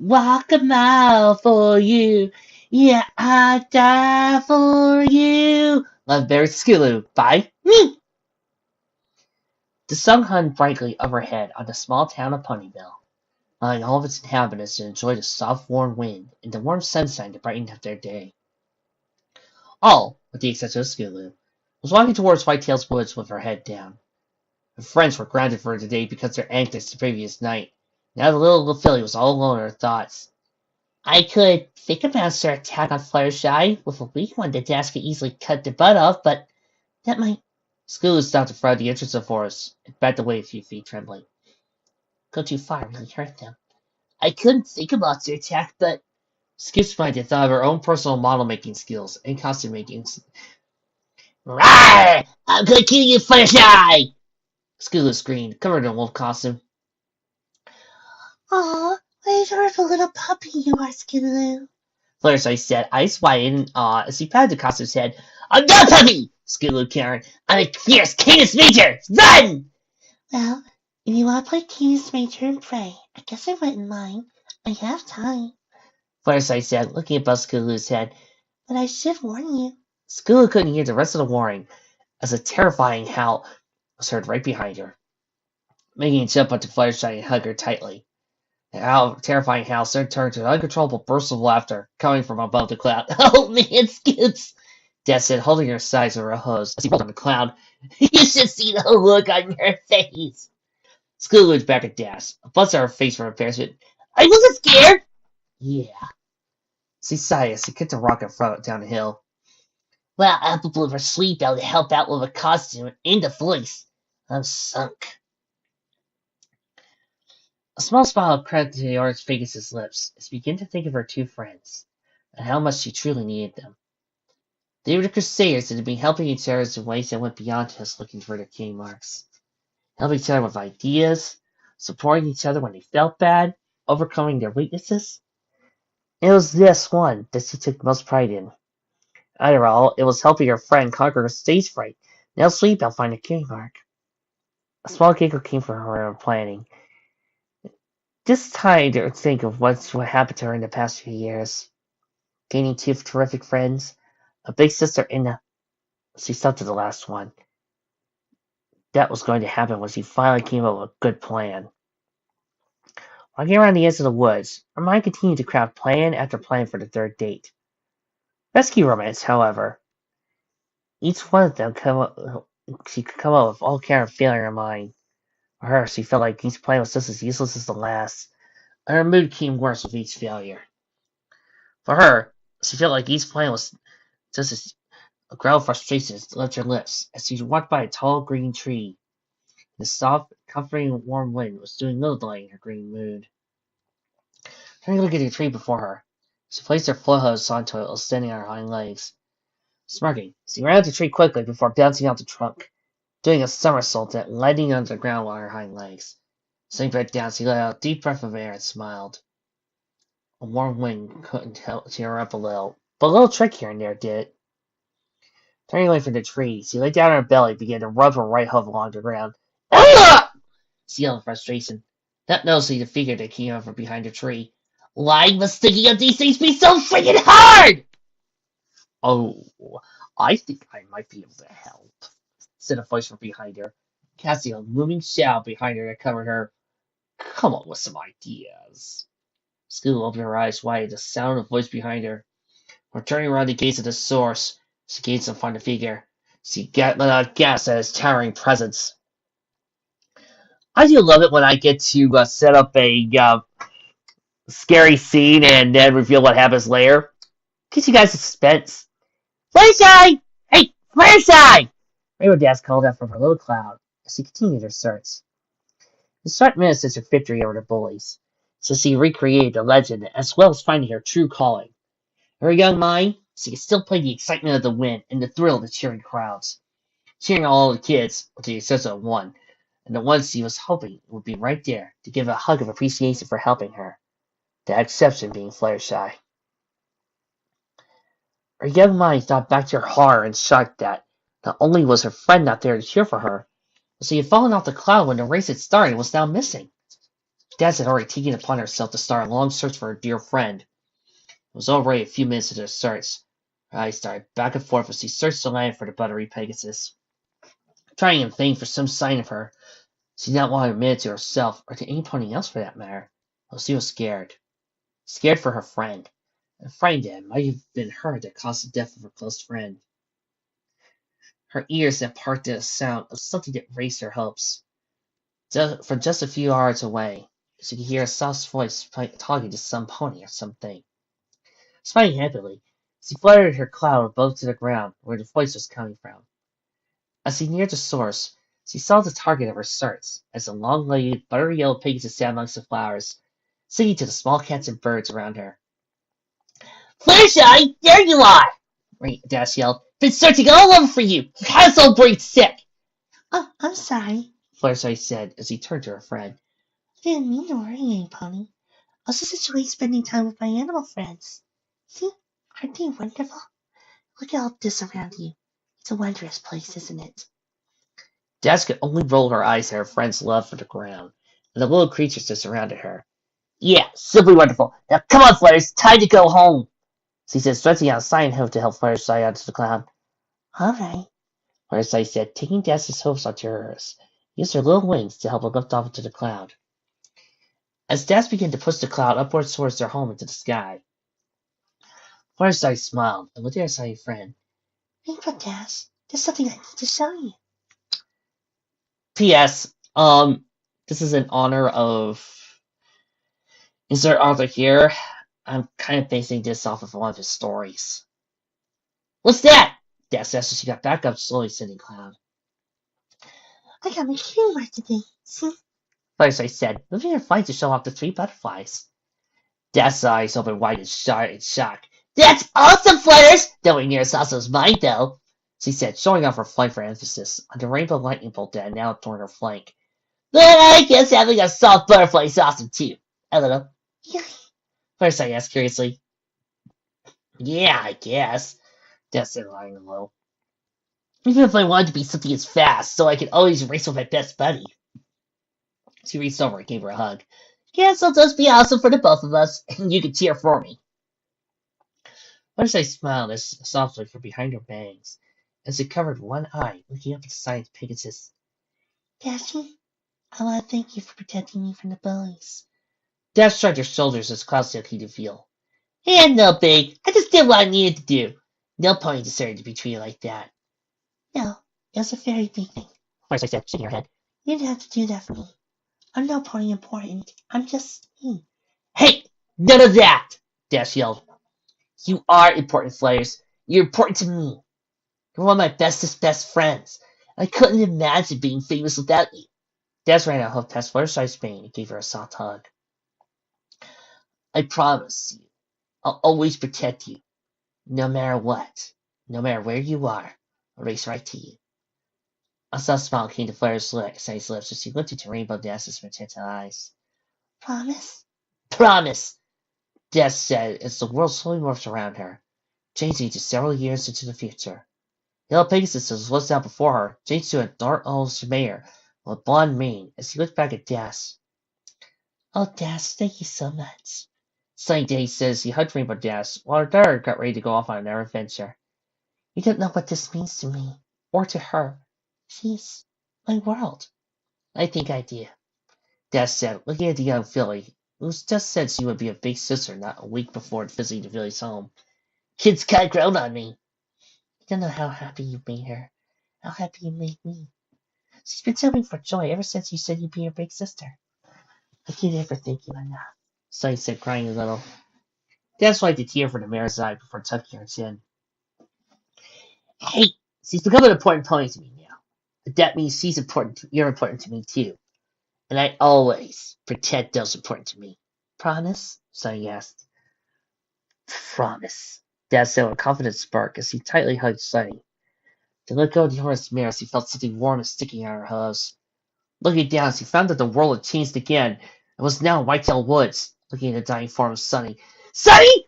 Walk a mile for you. Yeah, I'd die for you. Love Bear Scootaloo. Bye. The sun hung brightly overhead on the small town of Ponyville, allowing all of its inhabitants to enjoy the soft, warm wind and the warm sunshine to brighten up their day. All, with the exception of Scootaloo, was walking towards Whitetail's woods with her head down. Her friends were grounded for the day because of their antics the previous night. Now the little filly was all alone in her thoughts. I could think a monster attack on Fluttershy with a weak one the dash could easily cut the butt off, but that might. Scootaloo stopped in front of the entrance of the forest and backed away a few feet, trembling. Go too far, really hurt them. I couldn't think a monster attack, but Skip's mind had thought of her own personal model making skills and costume making. Rawr! I'm gonna kill you, Fluttershy! Scootaloo screamed, covered in a wolf costume. Aw, what a adorable little puppy you are, Scootaloo. Fluttershy said, eyes wide in awe as he patted the costume's head. I'm not a puppy! Scootaloo Karen. I'm a fierce Canis Major! Run! Well, if you want to play Canis Major and pray, I guess I wouldn't mind. I have time. Fluttershy said, looking above Scootaloo's head. But I should warn you. Scootaloo couldn't hear the rest of the warning, as a terrifying howl was heard right behind her, making it jump onto Fluttershy and hug her tightly. The terrifying howl soon turned to an uncontrollable burst of laughter coming from above the cloud. Oh man, Scoots! Dad said, holding her sides with her hose as he rolled on the cloud. You should see the look on your face. Scootaloo looked back at Dash, a buzz on her face from embarrassment. I wasn't scared! Yeah. She sighed as she kicked a rock in front down the hill. Well, Apple blew her sleep out to help out with a costume and a voice. I'm sunk. A small smile crept to Eeyore's Pegasus' lips as he began to think of her two friends, and how much she truly needed them. They were the Crusaders that had been helping each other in ways that went beyond just looking for their key marks. Helping each other with ideas, supporting each other when they felt bad, overcoming their weaknesses. And it was this one that she took most pride in. After all, it was helping her friend conquer her stage fright, now sleep and find a key mark. A small giggle came from her planning. Just time to think of what happened to her in the past few years. Gaining two terrific friends, a big sister and she stuck to the last one. That was going to happen when she finally came up with a good plan. Walking around the edge of the woods, her mind continued to craft plan after plan for the third date. Rescue romance, however. Each one of them she could come up with all kind of feeling in her mind. For her, she felt like each plan was just as useless as the last, and her mood became worse with each failure. For her, she felt like each plan was just as a growl of frustration left her lips as she walked by a tall green tree. The soft, comforting, warm wind was doing little to lighten her green mood. Turning to look at the tree before her, she placed her flow hose onto it while standing on her hind legs. Smirking, she ran up the tree quickly before bouncing out the trunk, doing a somersault and landing onto the ground on her hind legs. Sitting back down, she let out a deep breath of air and smiled. A warm wind couldn't help cheer her up a little, but a little trick here and there did. Turning away from the tree, she lay down on her belly and began to rub her right hoof along the ground. Ah! She yelled in frustration, not noticing the figure that came out from behind the tree. Why must thinking of these things be so freaking hard? Oh, I think I might be able to help, said a voice from behind her, casting a looming shadow behind her that covered her. Come up with some ideas. Scootaloo opened her eyes wide at the sound of the voice behind her. When turning around to gaze at the source, she gazed upon the figure. She let out a gasp at its towering presence. I do love it when I get to set up a scary scene and then reveal what happens later. Gives you guys suspense. Fluttershy! Hey, Fluttershy! Rainbow Dash called out from her little cloud as she continued her search. The short minutes since her victory over the bullies, so she recreated the legend as well as finding her true calling. Her young mind, she could still play the excitement of the win and the thrill of the cheering crowds. Cheering all the kids, with the exception of one, and the ones she was hoping would be right there to give a hug of appreciation for helping her. The exception being Fluttershy. Her young mind thought back to her horror and shock that not only was her friend not there to cheer for her, but she had fallen off the cloud when the race had started and was now missing. Daz had already taken it upon herself to start a long search for her dear friend. It was already a few minutes into the search. Her eyes started back and forth as she searched the land for the buttery Pegasus, trying in vain for some sign of her. She did not want to admit it to herself, or to any pony else for that matter. Well, she was scared. Scared for her friend. And frightened that it might have been her that caused the death of her close friend. Her ears had parked at a sound of something that raised her hopes. From just a few yards away, she could hear a soft voice talking to some pony or something. Smiling happily, she fluttered her cloud above to the ground where the voice was coming from. As she neared the source, she saw the target of her search, as a long-legged, buttery yellow Pegasus sat amongst the flowers, singing to the small cats and birds around her. Fluttershy, there you are! Dash yelled. Been searching all over for you! Your house all breed sick! Oh, I'm sorry, Fluttershy said as he turned to her friend. I didn't mean to worry you, Pony. I was just enjoying spending time with my animal friends. See, aren't they wonderful? Look at all this around you. It's a wondrous place, isn't it? Dash could only roll her eyes at her friend's love for the ground, and the little creatures that surrounded her. Yeah, simply wonderful. Now come on, Flutters, time to go home, she said, stretching out a sign hoof to help Fluttershy onto the cloud. All right. Fluttershy said, taking Dash's hoofs onto hers, used her little wings to help her lift off into the cloud. As Dash began to push the cloud upwards towards their home into the sky, Fluttershy smiled and looked at her shiny friend. Rainbow Dash, there's something I need to show you. P.S. This is in honor of insert author here. I'm kind of basing this off of one of his stories. What's that? Dash asked as she got back up, slowly sending cloud. I got my humor today, see? Fluttershy said, moving her flight to show off the 3 butterflies. Dash's eyes opened wide in shock. That's awesome, Flutters! Nowhere near as awesome as mine, though, she said, showing off her flight for emphasis on the rainbow lightning bolt that had now torn her flank. But I guess having a soft butterfly is awesome, too. A little. Yeah. Fluttershy asked curiously. Yeah, I guess, Dash said, lying low. Even if I wanted to be something as fast, so I could always race with my best buddy. She reached over and gave her a hug. Guess I'll just be awesome for the both of us, and you can cheer for me. Fluttershy smiled softly from behind her bangs, as it covered one eye, looking up at the science Pegasus. Dashy, I want to thank you for protecting me from the bullies. Dash shrugged her shoulders as Cloud still heated feel. And no big. I just did what I needed to do. No pony deserved to be treated like that. No, it was a very big thing. Fluttershy said, shaking her head. You didn't have to do that for me. I'm no pony important. I'm just me. Hey! None of that! Dash yelled. You are important, Flutters. You're important to me. You're one of my bestest best friends. I couldn't imagine being famous without you. Dash ran out hoof past Fluttershy's mane and gave her a soft hug. I promise you, I'll always protect you. No matter what. No matter where you are. I'll race right to you. A soft smile came to Fluttershy's lips as she looked into Rainbow Dash's magenta eyes. Promise? Promise! Dash said as the world slowly morphed around her, changing to several years into the future. Yellow Pegasus was lifted out before her, changed to a dark old mare with blonde mane as he looked back at Dash. Oh, Dash, thank you so much. Sunny Day says he hugged Rainbow Dash while her daughter got ready to go off on another adventure. You don't know what this means to me, or to her. She's my world. I think I do, Dash said, looking at the young filly, who just said she would be a big sister not a week before visiting the village home. Kid's kind of grown on me. You don't know how happy you made her, how happy you made me. She's been jumping for joy ever since you said you'd be her big sister. I can't ever thank you enough, Sunny said, crying a little. Dash wiped a tear from the mare's eye before tucking her chin. Hey, she's become an important pony to me now. But that means you're important to me too. And I always protect those important to me. Promise? Sunny asked. Promise, Dash said with a confident spark as he tightly hugged Sunny. To let go of the horse's mare as he felt something warm and sticking out her hooves. Looking down, he found that the world had changed again and was now in Whitetail Woods, looking at the dying form of Sunny. Sunny!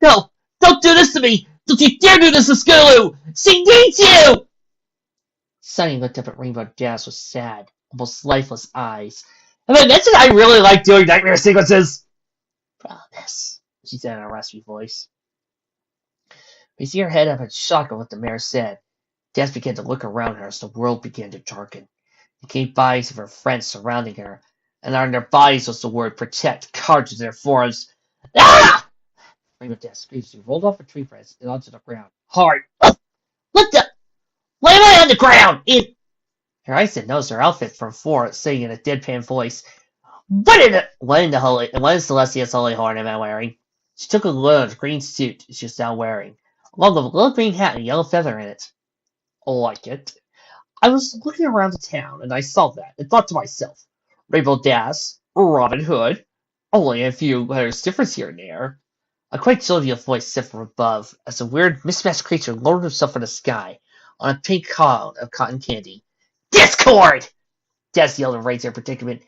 No! Don't do this to me! Don't you dare do this to Scootaloo! She needs you! Sunny looked up at Rainbow Dash with sad, almost lifeless eyes Have I mentioned I really like doing nightmare sequences? Promise, she said in a raspy voice. We see her head up in shock at what the mayor said. Des began to look around her as the world began to darken. The cave bodies of her friends surrounding her, and on their bodies was the word protect carved into their foreheads. Ah! Rainbow Des screamed. She rolled off a tree branch and onto the ground. Hard. What the? Why am I on the ground? Her eyes didn't notice her outfit from before, saying in a deadpan voice, what is Celestia's holy horn am I wearing? She took a look at the green suit she was now wearing, along with a little green hat and a yellow feather in it. Like it. I was looking around the town, and I saw that, and thought to myself, Rainbow Dash, Robin Hood, only a few letters difference here and there. A quite jovial voice said from above, as a weird, mismatched creature lowered himself from the sky on a pink cloud of cotton candy. Discord! Des yelled in rage at her predicament.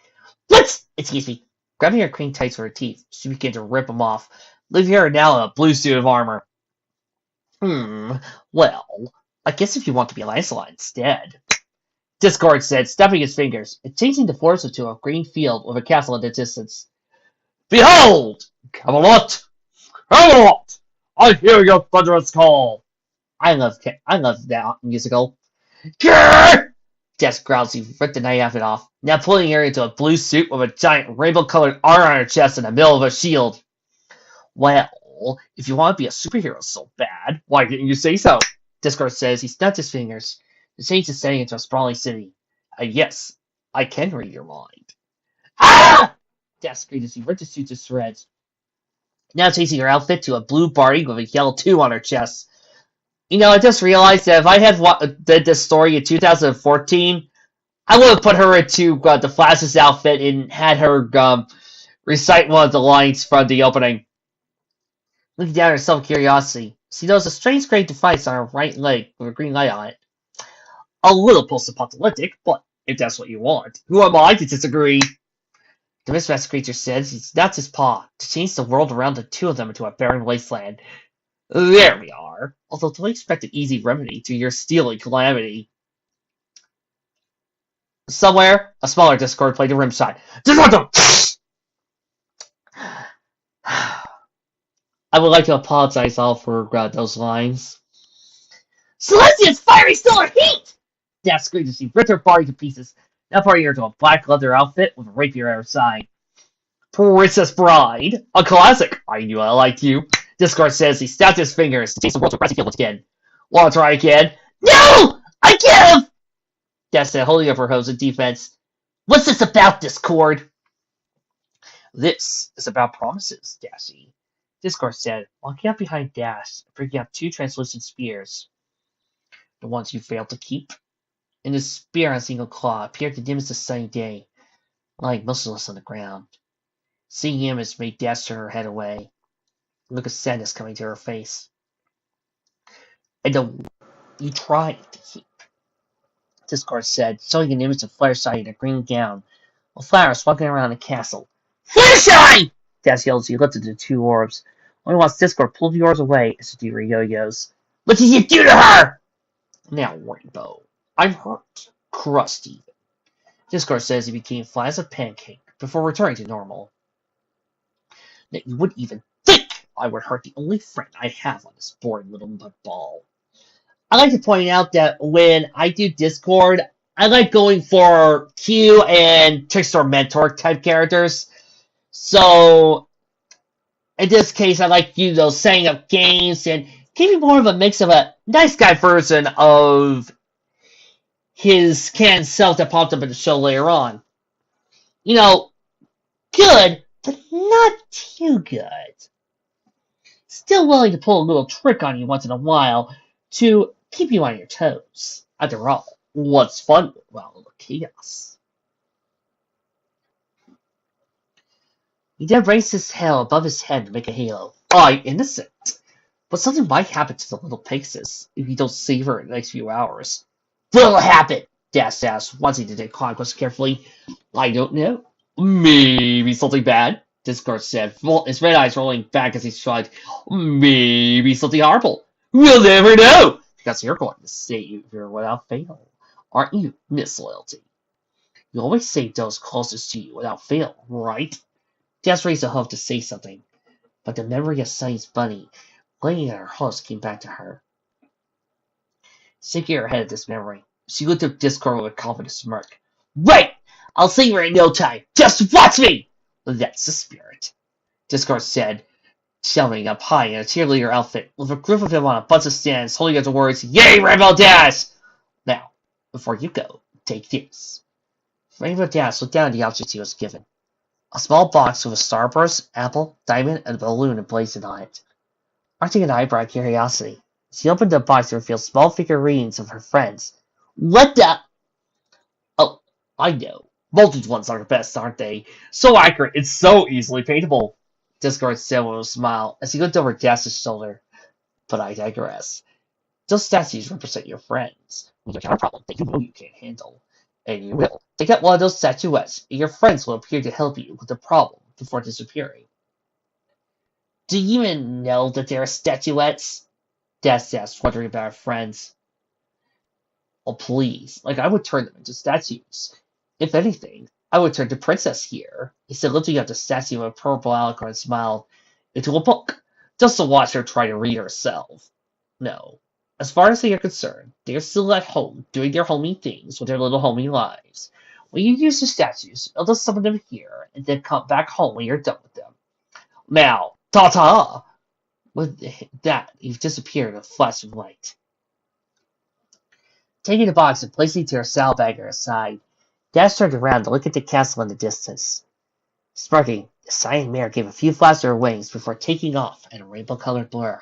Excuse me. Grabbing her clean tights with her teeth, she began to rip them off, leaving her now in a blue suit of armor. Well, I guess if you want to be Lancelot instead. Discord said, snapping his fingers, and changing the forest into a green field with a castle in the distance. Behold! Camelot! Camelot! I hear your thunderous call! I love that musical. Grrr! Des growled as he ripped the night outfit off, now pulling her into a blue suit with a giant rainbow-colored R on her chest in the middle of a shield. Well, if you want to be a superhero so bad, why didn't you say so? Discord says he snapped his fingers and changed his setting into a sprawling city. Yes, I can read your mind. Ah! Des screamed as he ripped his suit to shreds, now changing her outfit to a blue Barbie with a yellow 2 on her chest. I just realized that if I had did this story in 2014, I would have put her into the Flash's outfit and had her recite one of the lines from the opening. Looking down at herself with curiosity, she noticed a strange gray device on her right leg with a green light on it. A little post-apocalyptic, but if that's what you want, who am I to disagree? The mismatched creature says he snapped his paw to change the world around the two of them into a barren wasteland. There we are. Although don't expect an easy remedy to your stealing calamity. Somewhere, a smaller Discord played a rimshot. I would like to apologize all for those lines. Celestia's fiery solar heat! Dash screamed as she ripped her body to pieces, now parting her to a black leather outfit with a rapier at her side. Princess Bride, a classic. I knew I liked you. Discord says he snapped his fingers to chase the world to a grassy field once again. Want to try again? No! I give! Dash said, holding up her hose in defense. What's this about, Discord? This is about promises, Dashy. Discord said, walking up behind Dash, bringing out 2 translucent spears. The ones you failed to keep. And the spear on a single claw appeared to dim as the sunny day, lying motionless on the ground. Seeing him as made Dash turn her head away, a look of sadness coming to her face. And the you tried to keep, Discord said, showing an image of Fluttershy in a green gown, while flowers walking around the castle. Fluttershy! Dash yelled as he lifted the 2 orbs. Only once Discord pulled the orbs away as the 2 were yo-yos. What did you do to her? Now, Rainbow, I'm hurt. Crusty. Discord says he became flat as a pancake before returning to normal. That you wouldn't even think I would hurt the only friend I have on this boring little nutball. I like to point out that when I do Discord, I like going for Q and Trickster Mentor type characters. So, in this case, I like, setting up games and giving more of a mix of a nice guy version of his canon self that popped up in the show later on. Good, but not too good. Still willing to pull a little trick on you once in a while to keep you on your toes. After all, what's fun with chaos? He then raised his tail above his head to make a halo. Innocent. But something might happen to the little pixes if you don't save her in the next few hours. What'll happen? Dash asked, wanting to take Conquest carefully. I don't know. Maybe something bad, Discord said, his red eyes rolling back as he shrugged. Maybe something horrible. We'll never know! Because you're going to save her without fail. Aren't you, Miss Loyalty? You always save those closest to you without fail, right? Jess raised a hoof to say something, but the memory of Sunny's bunny laying at her host came back to her. Shaking her head at this memory, she looked at Discord with a confident smirk. Right! I'll save her in no time! Just watch me! That's the spirit, Discord said, shouting up high in a cheerleader outfit, with a group of him on a bunch of stands holding up the words, Yay, Rainbow Dash! Now, before you go, take this. Rainbow Dash looked down at the object he was given. A small box with a starburst, apple, diamond, and a balloon emblazoned on it. Arching an eyebrow of curiosity, she opened the box and revealed small figurines of her friends. What the? Oh, I know. Multiple ones are the best, aren't they? So accurate, it's so easily paintable. Discord said with a smile as he looked over Dash's shoulder. But I digress. Those statues represent your friends. When you have a problem that you know you can't handle, and you will, take out one of those statuettes, and your friends will appear to help you with the problem before disappearing. Do you even know that there are statuettes? Dash asked, wondering about her friends. Oh, please. Like, I would turn them into statues. If anything, I would turn the princess here. He said, lifting up the statue of a purple alicorn smiled, into a book, just to watch her try to read herself. No. As far as they are concerned, they are still at home, doing their homey things with their little homey lives. When you use the statues, you'll just summon them here, and then come back home when you're done with them. Now, ta-ta! With that, you've disappeared in a flash of light. Taking the box and placing it to her saddlebag at her side, Dash turned around to look at the castle in the distance. Sparking, the cyan mare gave a few flaps of her wings before taking off in a rainbow-colored blur.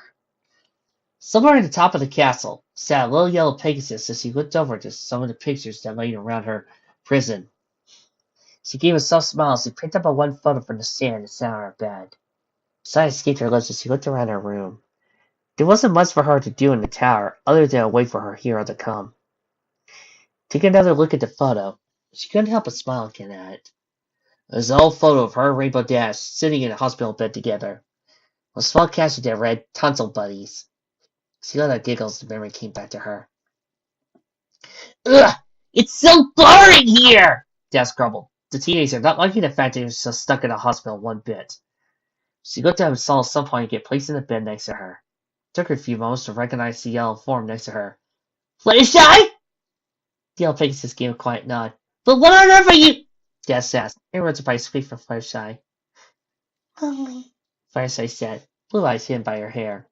Somewhere at the top of the castle sat a little yellow Pegasus as she looked over to some of the pictures that lay around her prison. She gave a soft smile as she picked up a one photo from the sand and sat on her bed. A sigh escaped her lips as she looked around her room. There wasn't much for her to do in the tower other than wait for her hero to come. Taking another look at the photo, she couldn't help but smile again at it. It was an old photo of her and Rainbow Dash sitting in a hospital bed together, with a small caption that read, Tonsil Buddies. She let out giggles as the memory came back to her. Ugh! It's so boring here! Dash grumbled, the teenager not liking the fact that he was just stuck in a hospital one bit. She looked up and saw someone get placed in the bed next to her. It took her a few moments to recognize the yellow form next to her. Fluttershy? The yellow Pegasus gave a quiet nod. But what on earth are you? Dash asked. Everyone's surprised squeak from Fluttershy. Lonely. Fluttershy said, blue eyes hidden by her hair.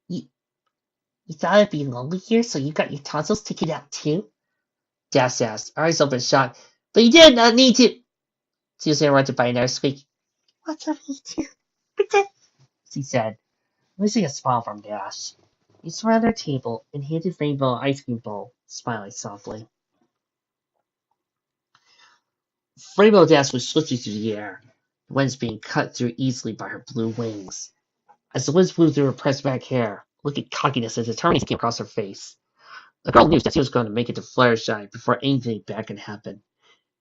You thought it'd be lonely here, so you got your tonsils taken out too? Dash asked, her eyes open shocked. But you did not need to. She was interrupted by another squeak. What's up, you two? Pretend. She said, releasing a smile from Dash. He surrounded her table and handed Rainbow an ice cream bowl, smiling softly. Rainbow Dash was swiftly through the air, the winds being cut through easily by her blue wings. As the winds blew through her pressed back hair, look at cockiness and determination came across her face. The girl knew that she was going to make it to Fluttershy before anything bad could happen,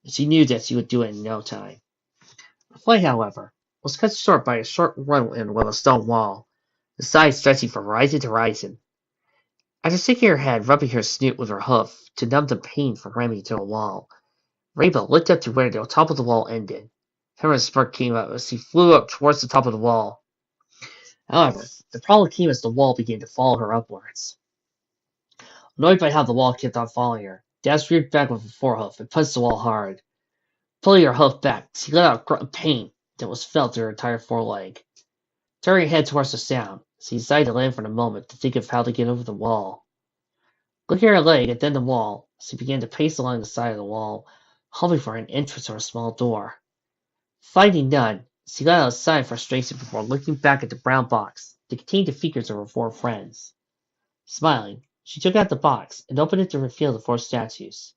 and she knew that she would do it in no time. The flight, however, was cut short by a short run-in with a stone wall, the sides stretching from horizon to horizon. After shaking her head, rubbing her snoot with her hoof to numb the pain from ramming into a wall, Rainbow looked up to where the top of the wall ended. Her smirk came up as she flew up towards the top of the wall. However, the problem came as the wall began to follow her upwards. Annoyed by how the wall kept on following her, Dash reared back with her forehoof and punched the wall hard. Pulling her hoof back, she let out a grunt of pain that was felt through her entire foreleg. Turning her head towards the sound, she decided to land for a moment to think of how to get over the wall. Looking at her leg and then the wall, she began to pace along the side of the wall, hoping for an entrance or a small door. Finding none, she let out a sigh of frustration before looking back at the brown box that contained the figures of her four friends. Smiling, she took out the box and opened it to reveal the four statues.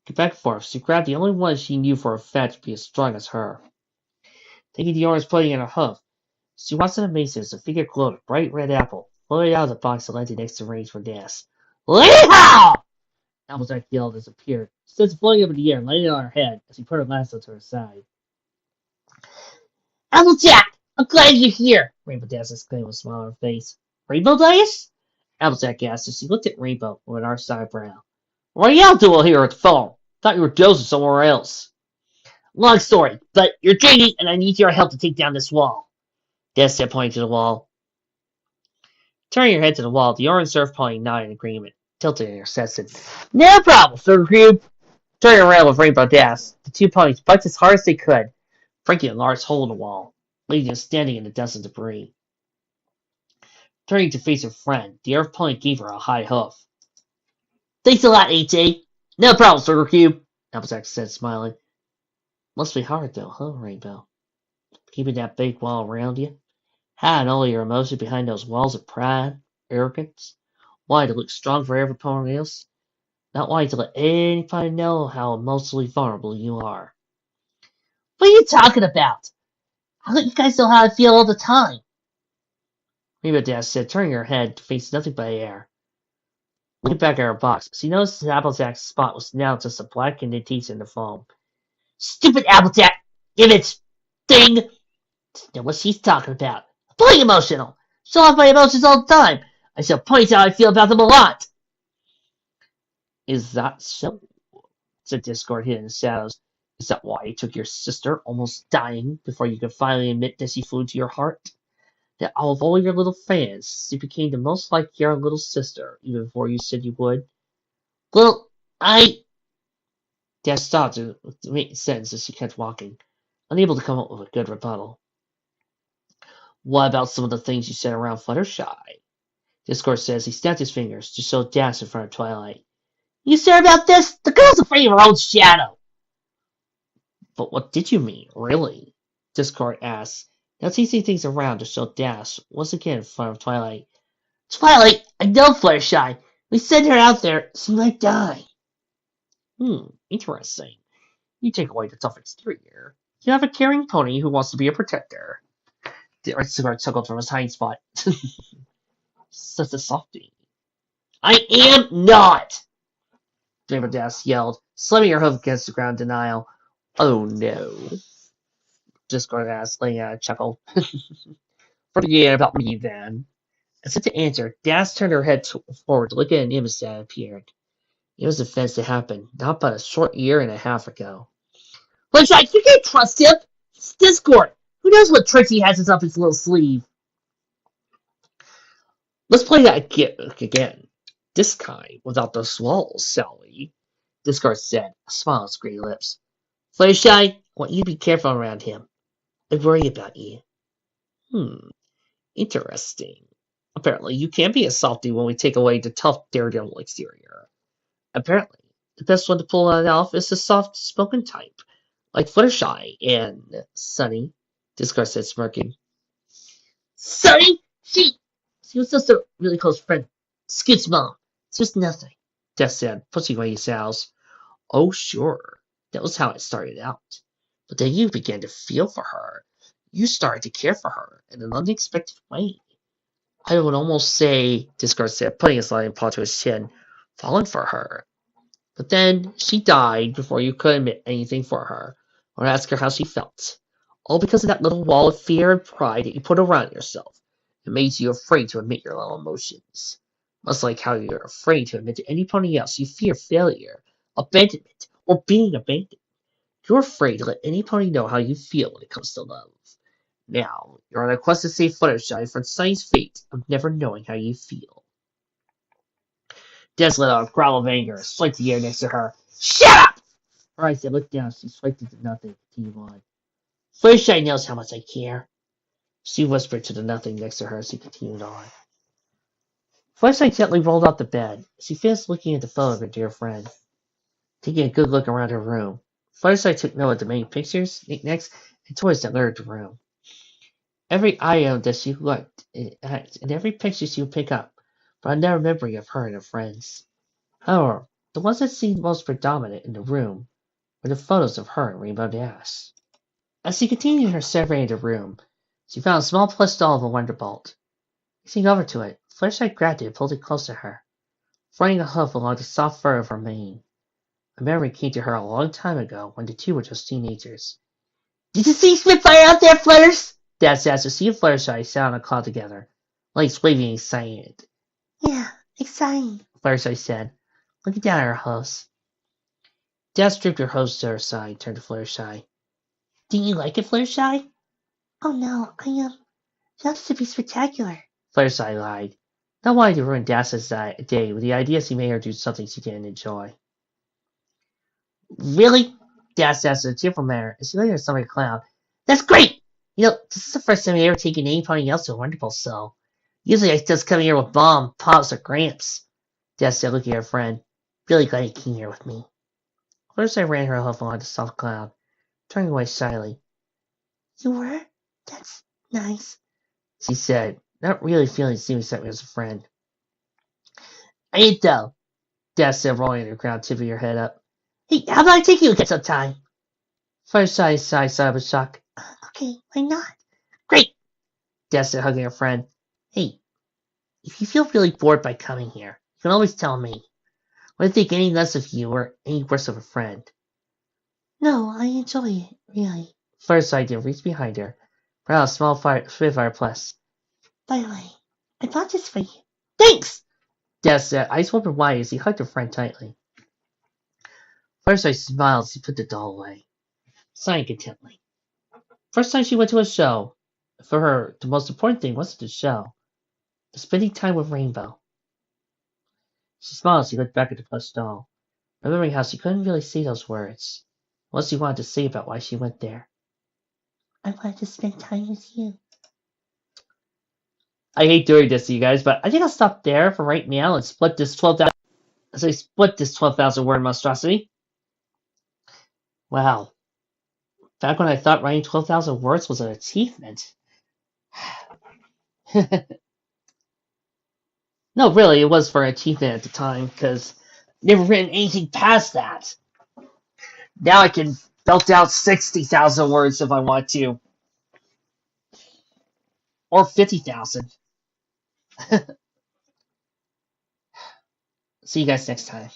Looking back and forth, she grabbed the only one she knew for a fact to be as strong as her. Taking the orange pudding in her hoof, she watched in amazement as the figure glowed a bright red apple, floated out of the box and landed next to Range for Dash. Leehaw! Applejack yelled as it appeared, instead floating up in the air and landing on her head as he put her lasso to her side. Applejack! I'm glad you're here! Rainbow Dash exclaimed with a smile on her face. Rainbow Dash? Applejack asked as she looked at Rainbow with an arched eyebrow. What are y'all doing here at the phone? Thought you were dozing somewhere else. Long story, but you're dreaming, and I need your help to take down this wall. Des said, pointing to the wall. Turning your head to the wall, the orange surf pony nodded in agreement, tilting her head said, "No problem, Sugar Cube." Turning around with Rainbow Dash, the two ponies bucked as hard as they could, breaking a large hole in the wall, leaving them standing in the dust and debris. Turning to face her friend, the earth pony gave her a high hoof. "Thanks a lot, AJ. No problem, Sugar Cube," Applejack said, smiling. "Must be hard, though, huh, Rainbow? Keeping that big wall around you? Hiding all your emotions behind those walls of pride, arrogance, wanting to look strong for everyone else, not wanting to let anybody know how emotionally vulnerable you are." "What are you talking about? I let you guys know how I feel all the time," Rainbow Dash said, turning her head to face nothing but air. Looking back at her box, she noticed that Applejack's spot was now just a black indentation in the foam. "Stupid Applejack! Give it! Thing! Know what she's talking about. I'm plenty emotional. Show off my emotions all the time. I shall point out how I feel about them a lot." "Is that so?" said Discord, hidden in the shadows. "Is that why it took your sister almost dying before you could finally admit that she flew to your heart? That out of all your little fans, she became the most like your little sister, even before you said you would?" "Well, I—" Dash stopped to make a sentence as she kept walking, unable to come up with a good rebuttal. "What about some of the things you said around Fluttershy?" Discord says he snapped his fingers to show Dash in front of Twilight. "You sure about this? The girl's afraid of her own shadow." "But what did you mean, really?" Discord asked, now teasing things around to show Dash once again in front of Twilight. "Twilight, I know Fluttershy. We sent her out there. She might die." Interesting. You take away the tough exterior. You have a caring pony who wants to be a protector. The cigar chuckled from his hiding spot. Such a softie. "I am not!" Rainbow Dash yelled, slamming her hoof against the ground in denial. "Oh no," Discord asked, letting out a chuckle. "Forget about me then." As if to answer, Dash turned her head forward to look at an image that appeared. It was a fence that happened not but a short year and a half ago. "Looks like you can't trust him. It's Discord. Who knows what tricks he has up his little sleeve?" "Let's play that again. This kind, without those walls, shall we?" Discord said, a smile on his gray lips. "Fluttershy, I want you to be careful around him. I worry about you." Interesting. Apparently, you can be a softie when we take away the tough daredevil exterior. Apparently, the best one to pull that off is the soft-spoken type, like Fluttershy and Sunny, Discord said, smirking. "Sunny? She was just a really close friend. Scoot's mom. It's just nothing," Death said, pushing away his owls. "Oh, sure. That was how it started out. But then you began to feel for her. You started to care for her in an unexpected way. I would almost say," Discord said, putting his lion paw to his chin, "falling for her. But then she died before you could admit anything for her, or ask her how she felt. All because of that little wall of fear and pride that you put around yourself. It made you afraid to admit your little emotions. Much like how you're afraid to admit to anybody else you fear failure, abandonment, or being abandoned. You're afraid to let anybody know how you feel when it comes to love. Now, you're on a quest to save Fluttershy from Sunny's fate of never knowing how you feel." Des let out a growl of anger and swiped the air next to her. "Shut up!" Her eyes looked down. She swiped into nothing. Continued on. "Fluttershy knows how much I care," she whispered to the nothing next to her as she continued on. Fluttershy gently rolled out the bed. She finished looking at the photo of her dear friend. Taking a good look around her room, Fluttershy took note of the many pictures, knickknacks, and toys that littered the room. Every item that she looked at, and every picture she would pick up, brought another memory of her and her friends. However, the ones that seemed most predominant in the room were the photos of her and Rainbow Dash. As she continued her survey of the room, she found a small plush doll of a Wonderbolt. Reaching over to it, Fluttershy grabbed it and pulled it close to her, running a hoof along the soft fur of her mane. A memory came to her a long time ago when the two were just teenagers. "Did you see Spitfire out there, Flutters?" Dash asked as she and Fluttershy sat on a cloud together, legs waving excited. "Yeah, exciting," Fluttershy said, looking down at her host. Dad stripped her hose to her side, turned to Fluttershy. Didn't you like it, Fluttershy? Oh no, found it to be spectacular. Fluttershy lied, not wanting to ruin Dazz's day with the idea he made her do something she didn't enjoy. Really? Daz asked in a cheerful manner as she laid her stomach clown. That's great! This is the first time I ever taken anybody else to a wonderful so. Usually I just come here with Mom, Pops, or Gramps. Daz said, looking at her friend. Really glad you came here with me. Fluttershy ran her hoof along the soft cloud, turning away shyly. You were? That's nice, she said, not really feeling the same excitement as a friend. I ain't though, Daz said, rolling on the ground, tipping her head up. Hey, how about I take you again sometime? Fluttershy sighed with shock. Okay, why not? Great, Daz said, hugging her friend. Hey, if you feel really bored by coming here, you can always tell me. I wouldn't think any less of you or any worse of a friend. No, I enjoy it, really. Fluttershy did reach behind her, brought out a small Spitfire Plus. By the way, I bought this for you. Thanks! Daz said, eyes open wide as he hugged her friend tightly. Fluttershy smiled as he put the doll away, sighing contentedly. First time she went to a show. For her, the most important thing wasn't the show, but spending time with Rainbow. She smiled as she looked back at the plush doll, remembering how she couldn't really say those words. What she wanted to say about why she went there. I wanted to spend time with you. I hate doing this to you guys, but I think I'll stop there for right now and split this 12,000 word monstrosity. Wow. Back when I thought writing 12,000 words was an achievement. No, really, it was for an achievement at the time, because never written anything past that. Now I can belt out 60,000 words if I want to. Or 50,000. See you guys next time.